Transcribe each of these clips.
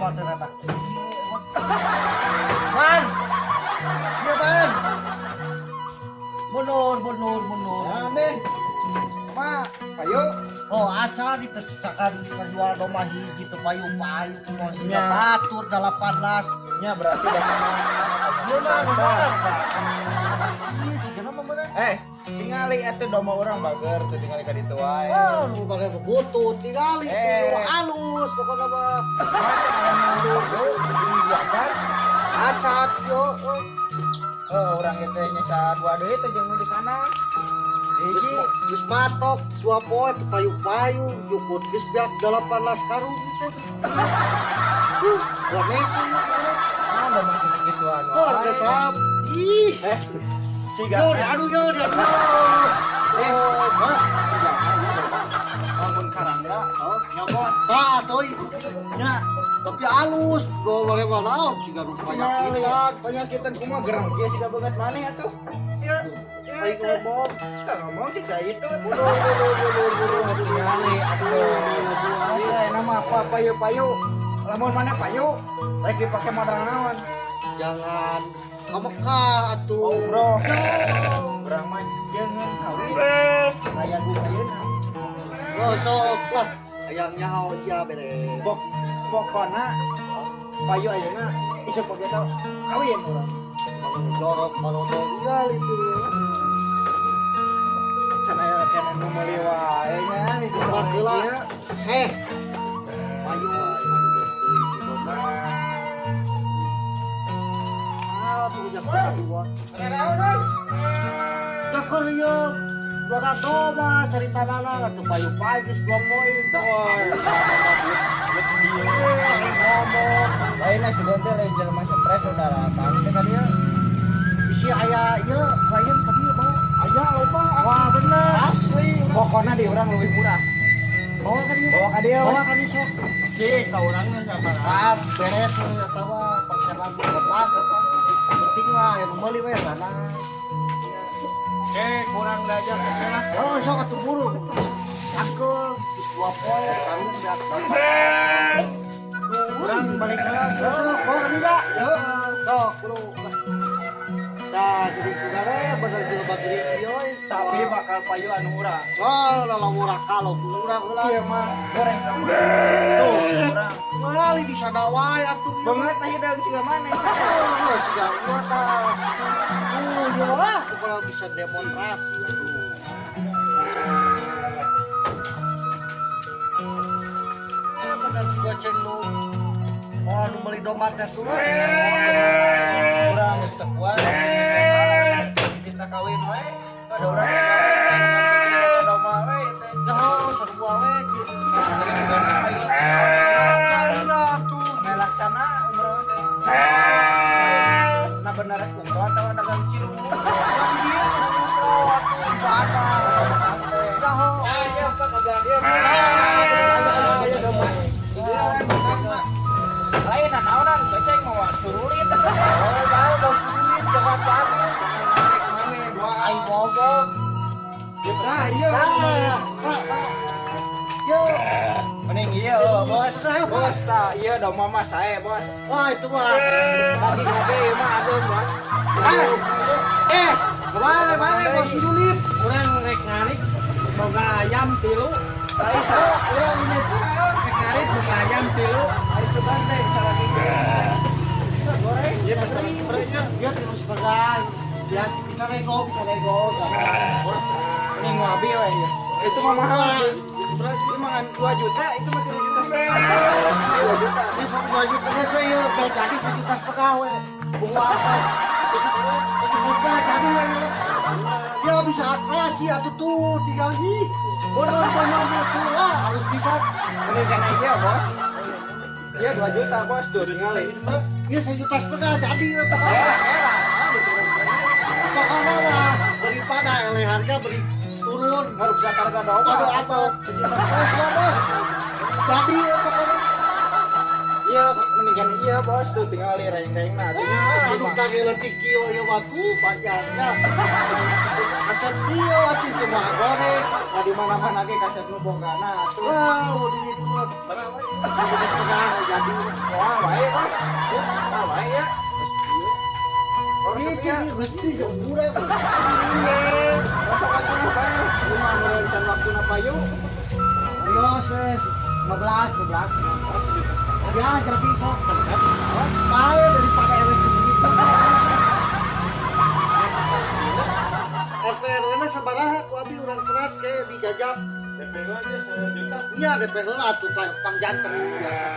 kumaha teh eta. Man. Iya, Man. Mundur. Aneh. Ma, ayo. Oh, acan ditececakan jual domba hiji teu payu-payu kumaha Nya. batur 18. Nya berarti dah Ieu mah bener. Iya, cigana mah bener. tingali atuh domba urang bager teu tingali ka ditu wae. Oh, nu bage bebutut tingali Eh. teh halus pokona mah. Kan? Acat yo. Urang ieu teh nya sadua deui teh jeung nu di kanan. Geus matok 2 poe teu payu-payu jukut geus biak 18 karung teh. Wanesi yuk. Ada macam gituan. Oh, ada sap. Ih, Siga. yo aduh yo dia. Oh, mah. Bangun karangga. Oh, Nyokot. tah toy. Nya. Tapi halus, do bagaimana siga nu Penyakitan, penyakitan kumaha gerang kieu siga beungat maneh atuh. Ya. Aing ngomong. Ngomong cik saya itu. Buru. Tingali atuh. Asa nama apa payu-payu. Lamun mana payu? Rek dipake modal naon? Jangan ke Mekah atuh. Bro. Urang mah jangan kawin. Kayak gue ayeuna. Oh, sok lah. Ayangnya hau iya beres. Pokona payu ayeuna isuk pake tau kawin urang. Dorok marodong tinggal itu. Can aya kena nu meuli wae nya itu Bageula. Payu. Aduh, jangan dua. Cakor ieu. Bakal coba cari tanana atuh payu-payu geus 2 poin. Ngomong. Lainnya sebentar lain jelema stres udah datang teh ka dieu. Bisi aya ieu klien ka dieu bawa. Aya loba. Wah, bener. Asli. Pokona di urang leuwih murah. Bawa ka dieu. Bawa ka dieu. Bawa ka dieu sok. Oke, ka urang mah sabar. Ah, beres eta mah persenan depan apa. Penting mah yang meuli we tanah. Kurang belajar lah. Oh, sok atuh buru. Angkel geus 2 poin karung dak. Kurang balik lagi. Sok, bawa ka dieu. Sok, buru. Nah, jadi saudara bener jeung bageri ieu. Tapi bakal payu anu urang. Oh, lalau murah kalau murah heula. Ieu mah goreng kamu. Tuh, urang. Ngali bisa dawai atuh. Banget tah hideung siga maneh. Oh, sudah iya tah. Iya lah, kalau bisa demonstrasi. Bener si goceng lu. Oh, lu beli domatnya tuh. Urang geus teu kuat. Kita kawin we. Ada urang. Ada mah we teh. Jauh, serba we. Iya tuh. Melaksana umroh teh. Nah bener umroh atau dagang cilung. Dia umroh atuh ibadah. Jauh. Ayo Pak kabadir. Lain naonan goceng mau surulit. Oh, jauh mau sulit jangan panik. Aing ngomong. Nah, iya. Yo. Mending iya bos. Bos tah iya dong mama saya bos. Wah, itu mah. Lagi ngopi mah aduh bos. Kemana mau sulit? Urang rek ngarik boga ayam tilu. Lai sa urang ini tuh rek ngarik boga ayam tilu. Ari sebante saragi. Goreng. Iya pesen gorengnya. Dia terus sebagai ya bisa nego. Ini ngopi we ya. Itu mah mahal. Ini mangan 2 juta, itu mah 3 juta. 2 juta. Ini sok 2 juta ini saya balik lagi 1,5 juta we. Bunga apa? Bisa jadi we. Dia bisa kasih atuh tuh tinggal nih. Bonon tuh lah harus bisa. Ini kan iya bos. Iya 2 juta bos tuh tinggal ini. Iya 1,5 juta jadi we pokoknya. Pokoknya mah daripada ele harga beri turun. Nggak bisa harga dong. Aduh apa? Jadi pokoknya. Iya, mendingan iya bos tuh tinggal reng-reng nah. Anu kage letih kieu ieu waktu panjangnya. Asal kieu atuh cuma goreng. Nah di mana-mana ge kaset nu bogana atuh. Wah, udah itu. Udah setengah jadi. Wah, bae bos. Wah, bae ya. Terus kieu. Ini gusti jemurah. Masuk atuh bae. Rumah merencan waktuna payu. Ayo, wes. 15. Ya, jadi sok. Bae daripada ewek ke sini. RT RW-na sabaraha ku abi urang serat ke dijajab. DP aja 1 juta. Iya, DP heula atuh pang janten biasa.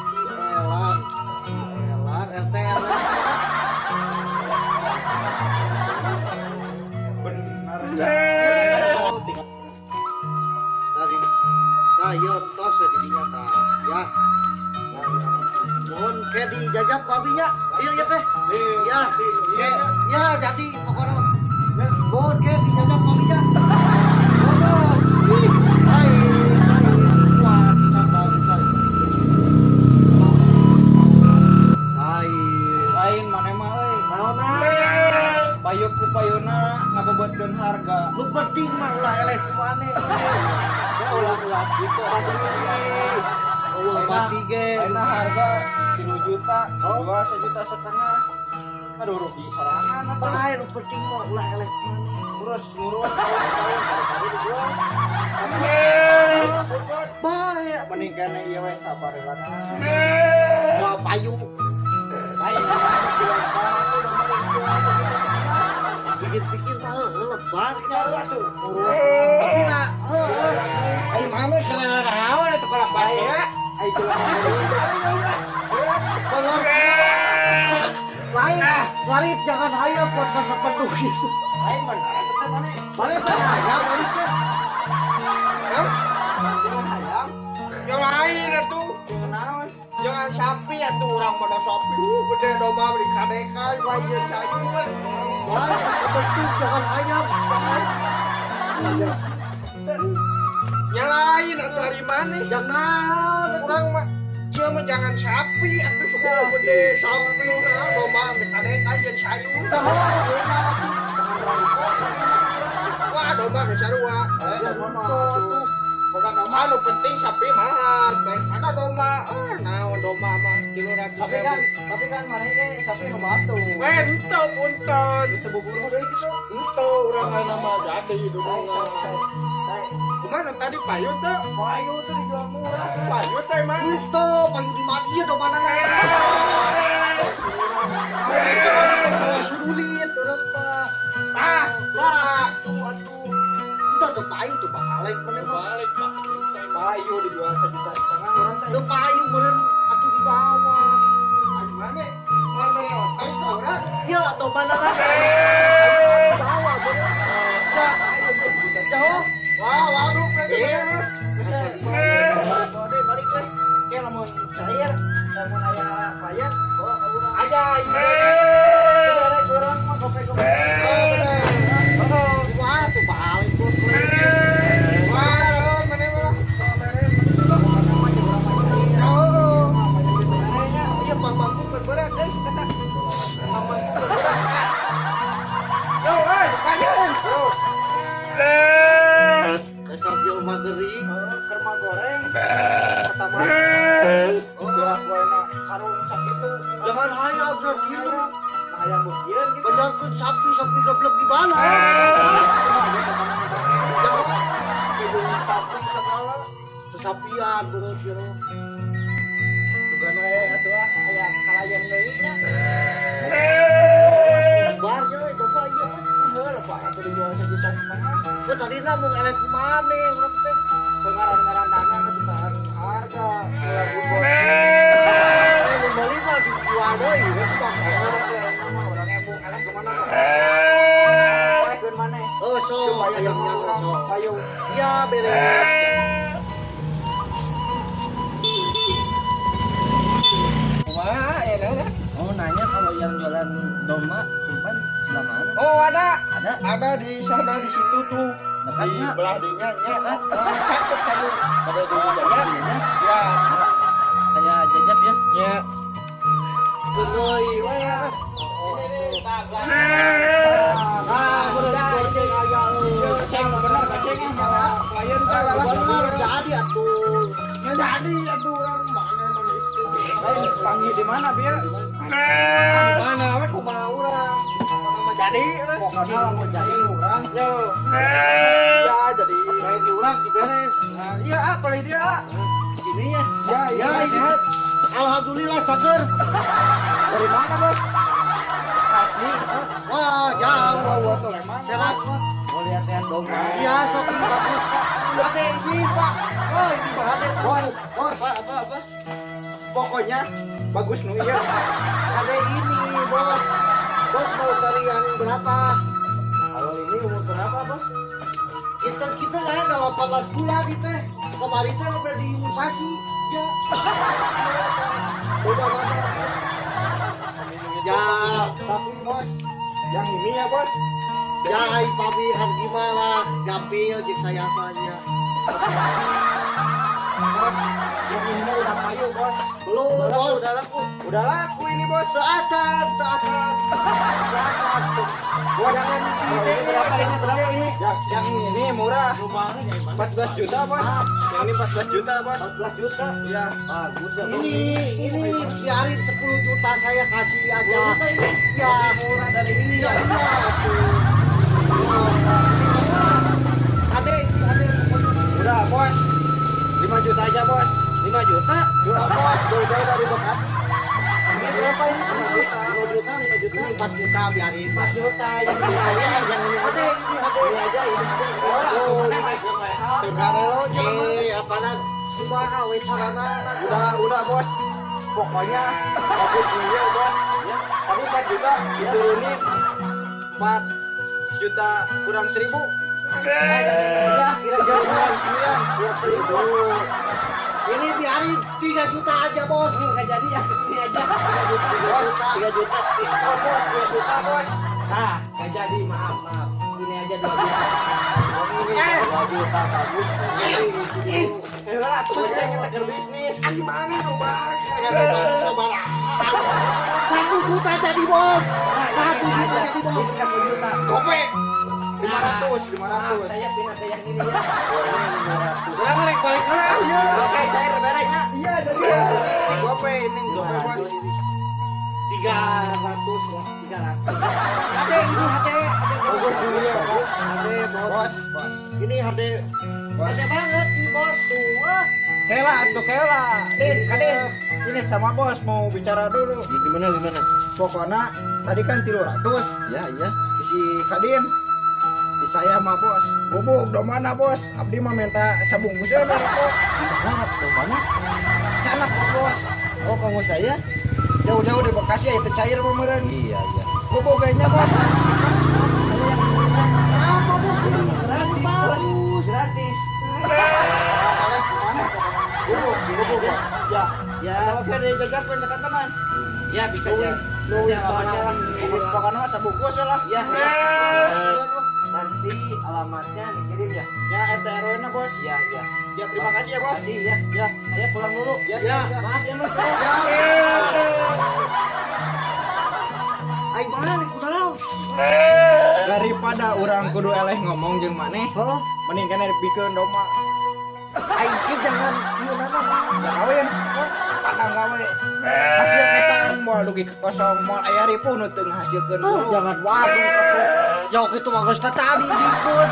Si Elang RT RW. Bener Tadi. Nah, yuk tos we di dinya tah. Ya. Mohon ke dijajab ku abinya. Ieu ya teh. Ya. Ya, jadi pokoknya mohon ke dijajab ku abinya. Bonus. Hai. Wah, sisa balik coy. Hai. lain mana mah euy. Naonna? Payuk ku payuna ngaboboutkeun harga. Lu penting mah ulah eleh ku maneh. Ya ulah gitu aduh. Allah mati ge. Ayeuna harga 3 juta, jual 1,5 juta. Aduh rugi sorangan atuh. Bae lu penting mah ulah eleh ku maneh. Ngurus tahun-tahun kali dijual. Bae. Mending kene ieu we sabar heula. Wah, payung. Lain jual barang tuh udah mending jual 1,5 juta. Pikir-pikir mah lebar Nyawa kita. tuh. Ngurus. Tapi lah, Ai mama kana naon atuh kalau pas ya. Ai jual kolor. Lain, warit jangan hayap buat masa penuh gitu. lain bener tetep mana? Warit mah hayap, waritnya. Jangan hayam. Yang lain atuh, Jangan naon. jangan sapi atuh orang pada sapi. Gede domba beli kadekan, bayar sayur. Warit mah penting jangan hayap. Yang lain atuh dari mana? Jangan. Orang mah, dia mah jangan sapi atuh suka gede sapi. Nah, domba beli kadekan jadi sayur. Wah, domba beli sarua. Bukan nama. Anu penting sapi mahal daripada domba. Naon domba mah kilo ratus Tapi kan mana ini sapi nu batu. Ento punten. Itu bubur deui gitu. Ento urang nama jadi itu. Kemana tadi payu tuh? Payu tuh dijual murah. Payu teh mana? Itu payu di mana ieu do mana? Sulit urang mah. Ah, Lah, atuh. Itu tuh payu tuh balik mana mah. balik pak. Payu dijual 1,5 juta orang teh. Itu payu mana atuh di bawah. Payu mana? Mau beli otos tuh orang? Ya, do mana lah. Di bawah, bener. Ya, jauh. Wah, waduh kan. Iya. Kode balik teh. Kayak lamun cair, lamun aya klien, oh urang. Aja ibu. Barek urang mah gope-gope. Oh, bener. Oh, Wah, tuh balik tuh. wah, mana lah? Iya, mampu berberat, kata. Mampu berberat. Yo, tanya. Dasar jelma gering. Kerma goreng. Pertama. Oh, gerak wae karung sakitu. Jangan hayap sakilo. Nah, aya bukieun gitu. Banyakan sapi goblok di mana? Itu sapi segala. Sesapian bener kira. Bukan wae atuh aya kalayan deui nya. Barnya coba iya. Heuh, Pak, atuh dijual 1,5 juta. Gua tadi mung elek kumane urang teh. Pengaran-ngaran dana kejutaan harga. Ulah bubur. Nu beli mah dijual deui we Bang. Orang ebu elek kemana kok? Elek mana? Oh, so ayamnya so. Payu. Iya, beres. Wah, ya dah. Oh nanya kalau yang jualan domba kurban sebelah mana? Oh ada. Ada? Ada di sana di situ tuh. Dekat Di nggak? belah dinya nya. Dekat? Cakep kamu. Pada di jalan. Ya, Ya. saya jajab ya. Ya. Tungguy, weh. Ah, udah digoceng aja. Ceng bener kaceng malah klien Bener, jadi atuh. Ya jadi atuh orang mana emang itu. Panggil di mana Bia? Mana we kumaha urang. Mana jadi we. Pokoknya mau jadi orang. Yo. Ya jadi Main diulang diberes. Nah, iya ah kalau dia ah. Sini ya. Ya Ya, iya sehat. Alhamdulillah cager. Dari mana bos? Asli. Wah, jauh. Wah tuh emang. Serat, Pak. Mau lihat domba. Iya, sok bagus, Pak. Ada ini, Pak. Oh, ini bahannya Bos, bos. Apa? pokoknya bagus nu iya. Ada ini, bos. Bos mau cari yang berapa? Kalau ini umur berapa bos? Kita lah udah 18 bulan itu teh. Kemarin teh udah diimunisasi. Ya. Udah ada. Ya, Tapi bos, yang ini ya bos. ya papi hargi malah gampil jeung saya banyak. Bos, yang ini mah udah payu bos. Belum, bos. Udah laku. Udah laku ini bos. Seacan. Bos, Jangan Berapa ini? Yang ini murah. 14 juta bos. Yang ini 14 juta bos. 14 juta. Iya. Bagus ya bos. Ini biarin 10 juta saya kasih aja. ini. Ya, Murah dari ini ya, ya. iya tuh. Ada. Udah bos. 5 juta aja bos. 5 juta. Dua bos, jauh-jauh dari Bekasi. Ini berapa ini? 5 juta, 4 juta biarin. 4 juta. Yang ini aja. Yang ini Ada, Ini aja. Sekarelo apaan? Kumaha we carana? udah bos. Pokoknya bagus nih ya bos. Ya. Tapi 4 juta diturunin 4 juta kurang 1.000. Ya, kira-kira 9. Ini biarin 3 juta aja, bos. nggak jadi ya. Ini aja. 3 juta. Bos, 3 juta. diskon bos 2 juta bos. Nah, nggak jadi. Maaf. Ini aja 2 juta. Eh. 2 juta bagus. Ini sini. Lah tuh ceng kita ke bisnis. Gimana lu bareng harga sabar. 1 juta jadi, bos. 1 juta jadi, bos. 1 juta. Gope. Nah, 500. saya pindah ke yang ini ya. Jangan rek balik lah. Iya lah. Oke, cair beresnya. Iya jadi. Gope ini gope bos. 300 ya, 300. Ada ini HD. Bagus dulu ya bos. HD, Bos, bos. Ini HD. Bos. HD banget ini, bos. Tuh, wah. Kela tuh Kela. Din, Kadin. Ini sama bos mau bicara dulu. Gimana? Pokoknya tadi kan 300. Ya, iya. Si Kadin. Di saya mah bos. Bubuk do mana bos? Abdi mah minta sabungkusnya kok. Mana? Canak kok bos. Oh, kamu saya? Jauh-jauh di Bekasi ya itu cair pemeran. Iya. Bubuk kayaknya bos. Apa, bos? Gratis, Bagus. gratis. Bubuk ya. Ya. Ya, Oke deh jajar pendekat teman. ya bisa ya. Nuh, Nanti alamatnya lah. Pokoknya mah sabungkus ya lah. Ya, nanti alamatnya dikirim ya. Ya RT RW nya bos. Ya. Ya terima kasih ya bos. Kasih ya. Ya. Saya pulang dulu. Ya. Ya. Maaf ya mas. Ai mana kunaon? Daripada orang kudu eleh ngomong jeung maneh, Heeh. mending kana dipikeun doma. Ai ki jangan ieu nama. Ya kawin. Padang gawe. Hasil kesang moal dugi kosong moal aya ripuh nu teu ngahasilkeun Oh, dulu. jangan waduh atuh. Jauh itu mah geus tadi dikeun.